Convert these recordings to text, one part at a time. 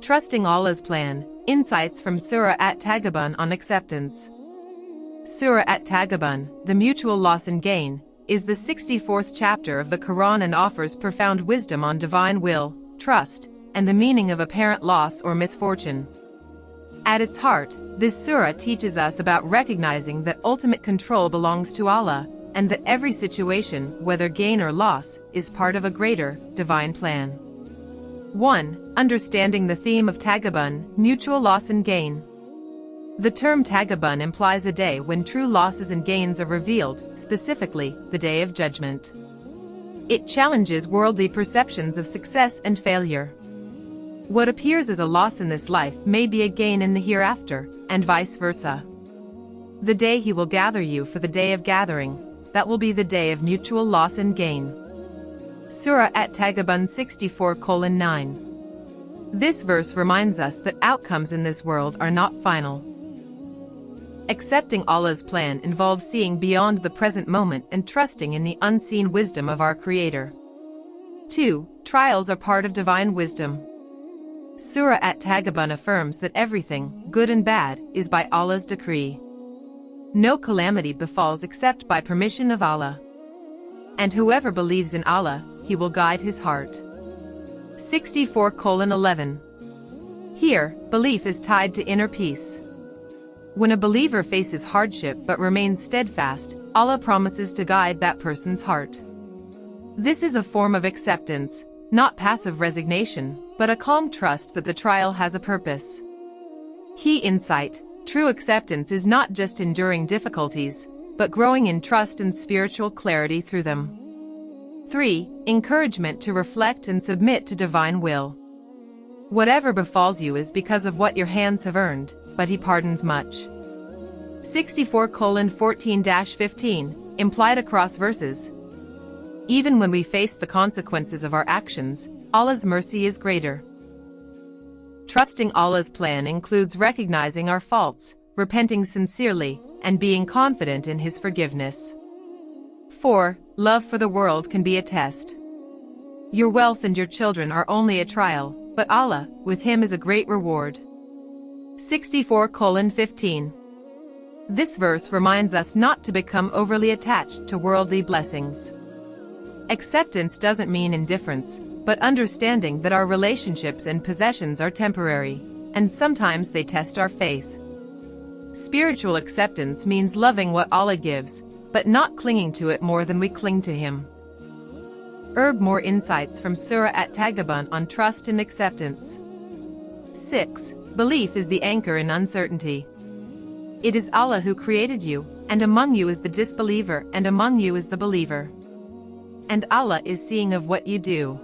Trusting Allah's Plan, Insights from Surah At-Taghabun on Acceptance. Surah At-Taghabun, the Mutual Loss and Gain, is the 64th chapter of the Quran and offers profound wisdom on divine will, trust, and the meaning of apparent loss or misfortune. At its heart, this surah teaches us about recognizing that ultimate control belongs to Allah, and that every situation, whether gain or loss, is part of a greater, divine plan. 1. Understanding the theme of Taghabun, mutual loss and gain. The term Taghabun implies a day when true losses and gains are revealed, specifically, the Day of Judgment. It challenges worldly perceptions of success and failure. What appears as a loss in this life may be a gain in the hereafter, and vice versa. The day He will gather you for the day of gathering, that will be the day of mutual loss and gain. Surah At-Taghabun 64:9. This verse reminds us that outcomes in this world are not final. Accepting Allah's plan involves seeing beyond the present moment and trusting in the unseen wisdom of our Creator. 2. Trials are part of divine wisdom. Surah At-Taghabun affirms that everything, good and bad, is by Allah's decree. No calamity befalls except by permission of Allah. And whoever believes in Allah, He will guide his heart. 64:11. Here, belief is tied to inner peace. When a believer faces hardship but remains steadfast, Allah promises to guide that person's heart. This is a form of acceptance, not passive resignation, but a calm trust that the trial has a purpose. Key insight: true acceptance is not just enduring difficulties, but growing in trust and spiritual clarity through them. 3. Encouragement to reflect and submit to divine will. Whatever befalls you is because of what your hands have earned, but He pardons much. 64:14-15, implied across verses. Even when we face the consequences of our actions, Allah's mercy is greater. Trusting Allah's plan includes recognizing our faults, repenting sincerely, and being confident in His forgiveness. 4. Love for the world can be a test. Your wealth and your children are only a trial, but Allah, with Him, is a great reward. 64:15. This verse reminds us not to become overly attached to worldly blessings. Acceptance doesn't mean indifference, but understanding that our relationships and possessions are temporary, and sometimes they test our faith. Spiritual acceptance means loving what Allah gives, but not clinging to it more than we cling to Him. More insights from Surah At-Taghabun on trust and acceptance. 6. Belief is the anchor in uncertainty. It is Allah who created you, and among you is the disbeliever, and among you is the believer. And Allah is seeing of what you do.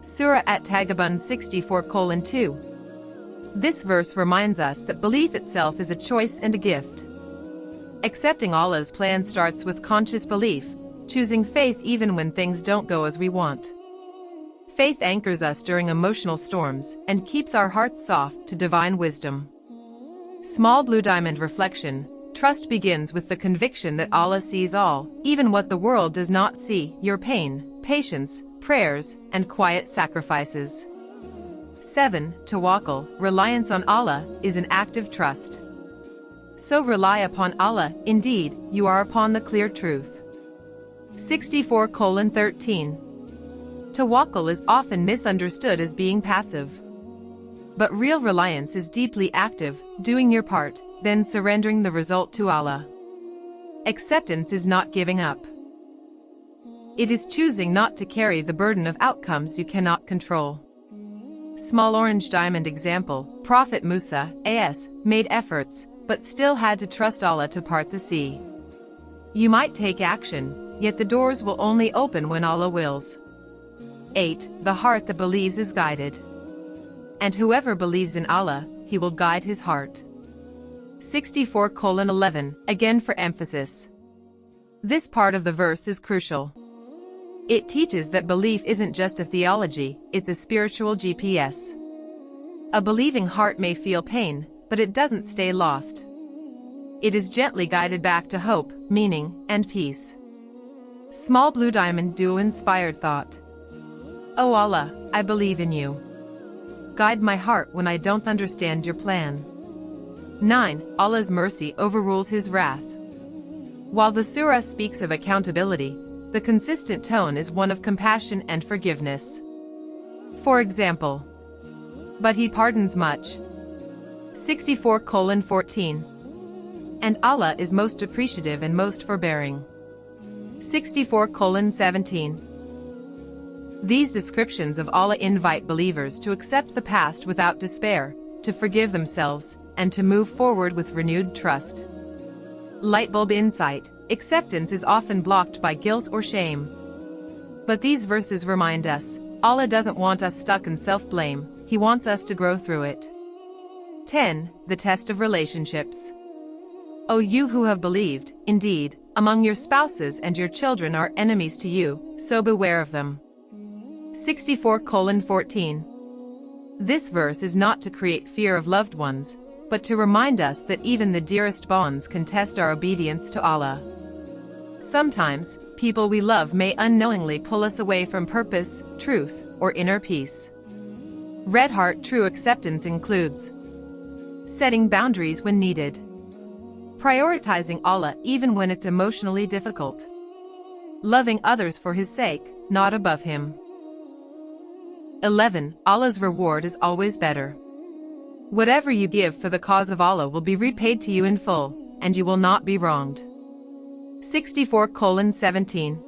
Surah At-Taghabun 64:2. This verse reminds us that belief itself is a choice and a gift. Accepting Allah's plan starts with conscious belief, choosing faith even when things don't go as we want. Faith anchors us during emotional storms and keeps our hearts soft to divine wisdom. Small blue diamond reflection: trust begins with the conviction that Allah sees all, even what the world does not see, your pain, patience, prayers, and quiet sacrifices. 7. Tawakkul, reliance on Allah, is an act of trust. So rely upon Allah, indeed, you are upon the clear truth. 64:13. Tawakkul is often misunderstood as being passive. But real reliance is deeply active, doing your part, then surrendering the result to Allah. Acceptance is not giving up. It is choosing not to carry the burden of outcomes you cannot control. Small orange diamond example: Prophet Musa, a.s., made efforts, but still had to trust Allah to part the sea. You might take action, yet the doors will only open when Allah wills. 8. The heart that believes is guided. And whoever believes in Allah, He will guide his heart. 64:11, again for emphasis. This part of the verse is crucial. It teaches that belief isn't just a theology, it's a spiritual GPS. A believing heart may feel pain, but it doesn't stay lost. It is gently guided back to hope, meaning, and peace. Small blue diamond duo inspired thought. O Allah, I believe in you. guide my heart when I don't understand your plan. 9. Allah's mercy overrules his wrath. While the surah speaks of accountability, the consistent tone is one of compassion and forgiveness. For example, but he pardons much. 64:14. And Allah is most appreciative and most forbearing. 64:17. These descriptions of Allah invite believers to accept the past without despair, to forgive themselves, and to move forward with renewed trust. Lightbulb insight: acceptance is often blocked by guilt or shame. But these verses remind us, Allah doesn't want us stuck in self-blame, He wants us to grow through it. 10. The test of relationships. O you who have believed, indeed, among your spouses and your children are enemies to you, so beware of them. 64:14. This verse is not to create fear of loved ones, but to remind us that even the dearest bonds can test our obedience to Allah. Sometimes, people we love may unknowingly pull us away from purpose, truth, or inner peace. Red Heart true acceptance includes setting boundaries when needed, prioritizing Allah even when it's emotionally difficult, loving others for His sake, not above Him. 11. Allah's reward is always better. Whatever you give for the cause of Allah will be repaid to you in full, and you will not be wronged. 64:17.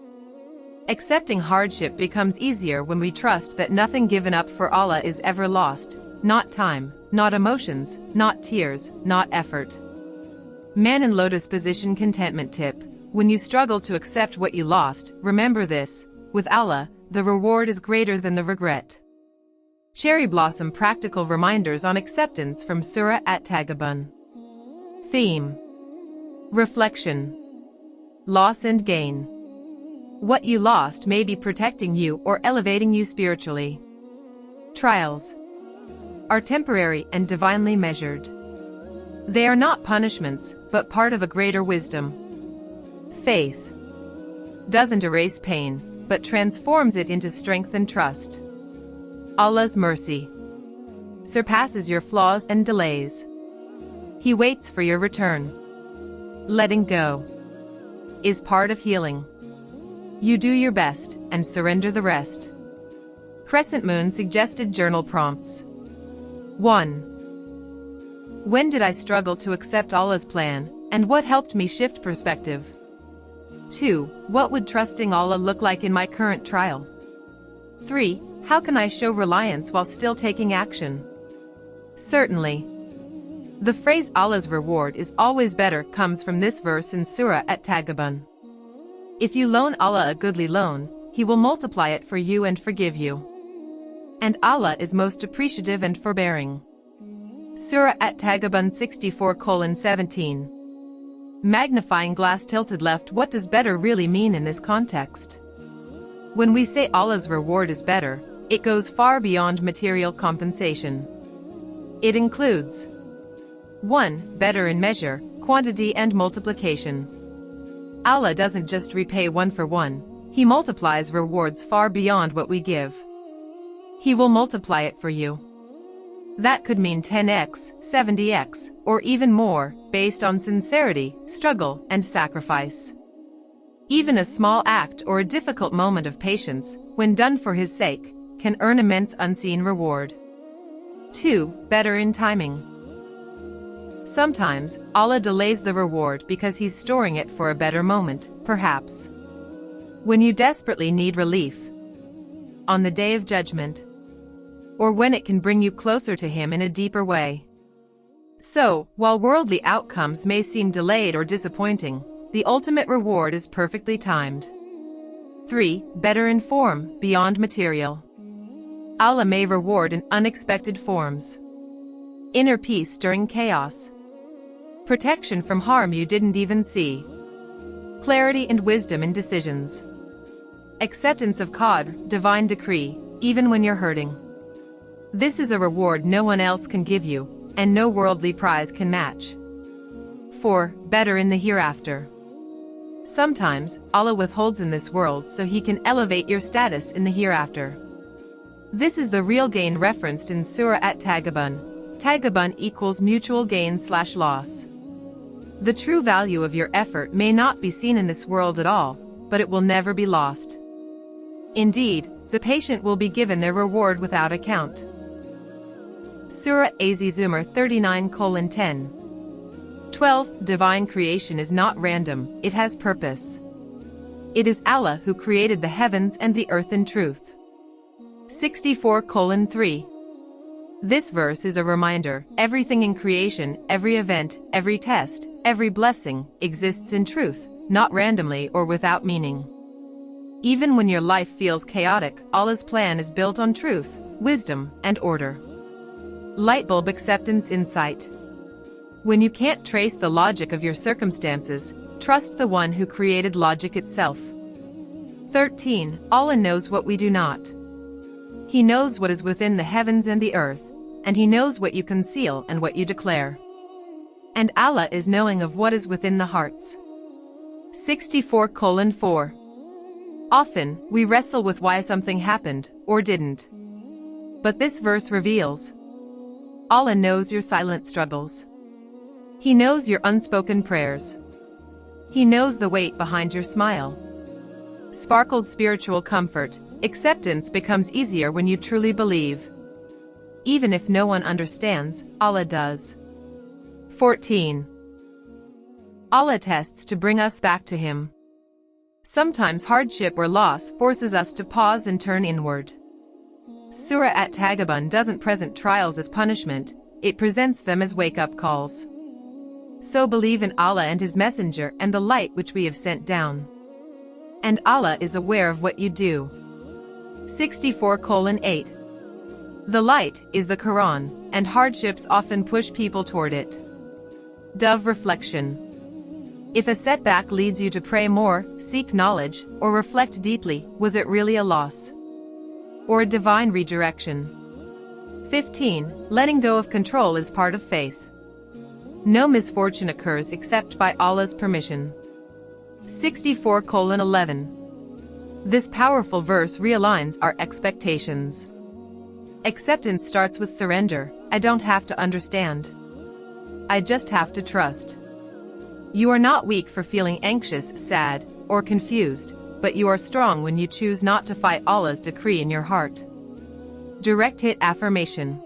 Accepting hardship becomes easier when we trust that nothing given up for Allah is ever lost, not time, not emotions, not tears, not effort. Man in lotus position contentment tip: when you struggle to accept what you lost, remember this: with Allah, the reward is greater than the regret. Cherry Blossom practical reminders on acceptance from Surah At-Taghabun. Theme: reflection. Loss and gain. What you lost may be protecting you or elevating you spiritually. Trials are temporary and divinely measured. They are not punishments, but part of a greater wisdom. Faith doesn't erase pain, but transforms it into strength and trust. Allah's mercy surpasses your flaws and delays. He waits for your return. Letting go is part of healing. You do your best and surrender the rest. Crescent Moon suggested journal prompts. 1. When did I struggle to accept Allah's plan, and what helped me shift perspective? 2. What would trusting Allah look like in my current trial? 3. How can I show reliance while still taking action? Certainly. The phrase Allah's reward is always better comes from this verse in Surah At-Taghabun. If you loan Allah a goodly loan, He will multiply it for you and forgive you. And Allah is most appreciative and forbearing. Surah At-Taghabun 64:17. Magnifying glass tilted left. What does better really mean in this context? When we say Allah's reward is better, it goes far beyond material compensation. It includes 1. Better in measure, quantity and multiplication. Allah doesn't just repay one for one, He multiplies rewards far beyond what we give. He will multiply it for you. That could mean 10x, 70x, or even more, based on sincerity, struggle, and sacrifice. Even a small act or a difficult moment of patience, when done for His sake, can earn immense unseen reward. 2. Better in timing. Sometimes, Allah delays the reward because He's storing it for a better moment, perhaps when you desperately need relief, on the day of judgment, or when it can bring you closer to Him in a deeper way. So, while worldly outcomes may seem delayed or disappointing, the ultimate reward is perfectly timed. 3. Better in form, beyond material. Allah may reward in unexpected forms. Inner peace during chaos. Protection from harm you didn't even see. Clarity and wisdom in decisions. Acceptance of Qadr, divine decree, even when you're hurting. This is a reward no one else can give you, and no worldly prize can match. 4. Better in the hereafter. Sometimes, Allah withholds in this world so He can elevate your status in the hereafter. This is the real gain referenced in Surah At-Taghabun. Taghabun equals mutual gain/loss. The true value of your effort may not be seen in this world at all, but it will never be lost. Indeed, the patient will be given their reward without account. Surah Az-Zumar 39:10. 12. Divine creation is not random, it has purpose. It is Allah who created the heavens and the earth in truth. 64:3. This verse is a reminder, everything in creation, every event, every test, every blessing, exists in truth, not randomly or without meaning. Even when your life feels chaotic, Allah's plan is built on truth, wisdom, and order. Lightbulb acceptance insight. When you can't trace the logic of your circumstances, trust the one who created logic itself. 13. Allah knows what we do not. He knows what is within the heavens and the earth, and He knows what you conceal and what you declare. And Allah is knowing of what is within the hearts. 64:4. Often, we wrestle with why something happened, or didn't. But this verse reveals, Allah knows your silent struggles. He knows your unspoken prayers. He knows the weight behind your smile. Sparkles spiritual comfort. Acceptance becomes easier when you truly believe. Even if no one understands, Allah does. 14. Allah tests to bring us back to Him. Sometimes hardship or loss forces us to pause and turn inward. Surah At-Taghabun doesn't present trials as punishment, it presents them as wake-up calls. So believe in Allah and His Messenger and the light which we have sent down. And Allah is aware of what you do. 64:8. The light is the Quran, and hardships often push people toward it. Dove reflection. If a setback leads you to pray more, seek knowledge, or reflect deeply, was it really a loss? Or a divine redirection? 15. Letting go of control is part of faith. No misfortune occurs except by Allah's permission. 64:11. This powerful verse realigns our expectations. Acceptance starts with surrender. I don't have to understand. I just have to trust. You are not weak for feeling anxious, sad, or confused, but you are strong when you choose not to fight Allah's decree in your heart. Direct hit affirmation.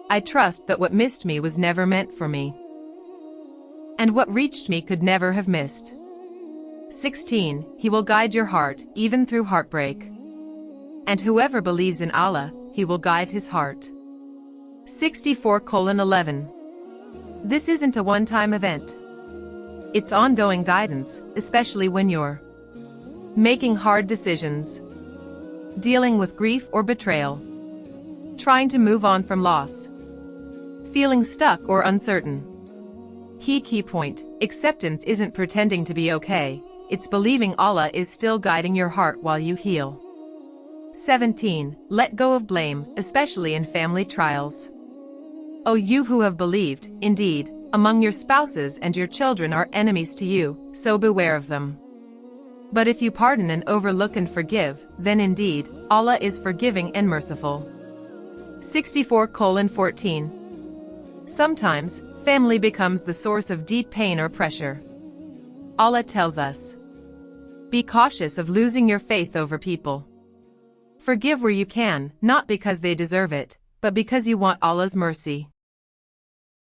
I trust that what missed me was never meant for me. And what reached me could never have missed. 16. He will guide your heart, even through heartbreak. And whoever believes in Allah, He will guide his heart. 64:11. This isn't a one-time event. It's ongoing guidance, especially when you're making hard decisions, dealing with grief or betrayal, trying to move on from loss, feeling stuck or uncertain. Key point, acceptance isn't pretending to be okay, it's believing Allah is still guiding your heart while you heal. 17. Let go of blame, especially in family trials. O you who have believed, indeed, among your spouses and your children are enemies to you, so beware of them. But if you pardon and overlook and forgive, then indeed, Allah is forgiving and merciful. 64:14. Sometimes, family becomes the source of deep pain or pressure. Allah tells us, be cautious of losing your faith over people. Forgive where you can, not because they deserve it, but because you want Allah's mercy.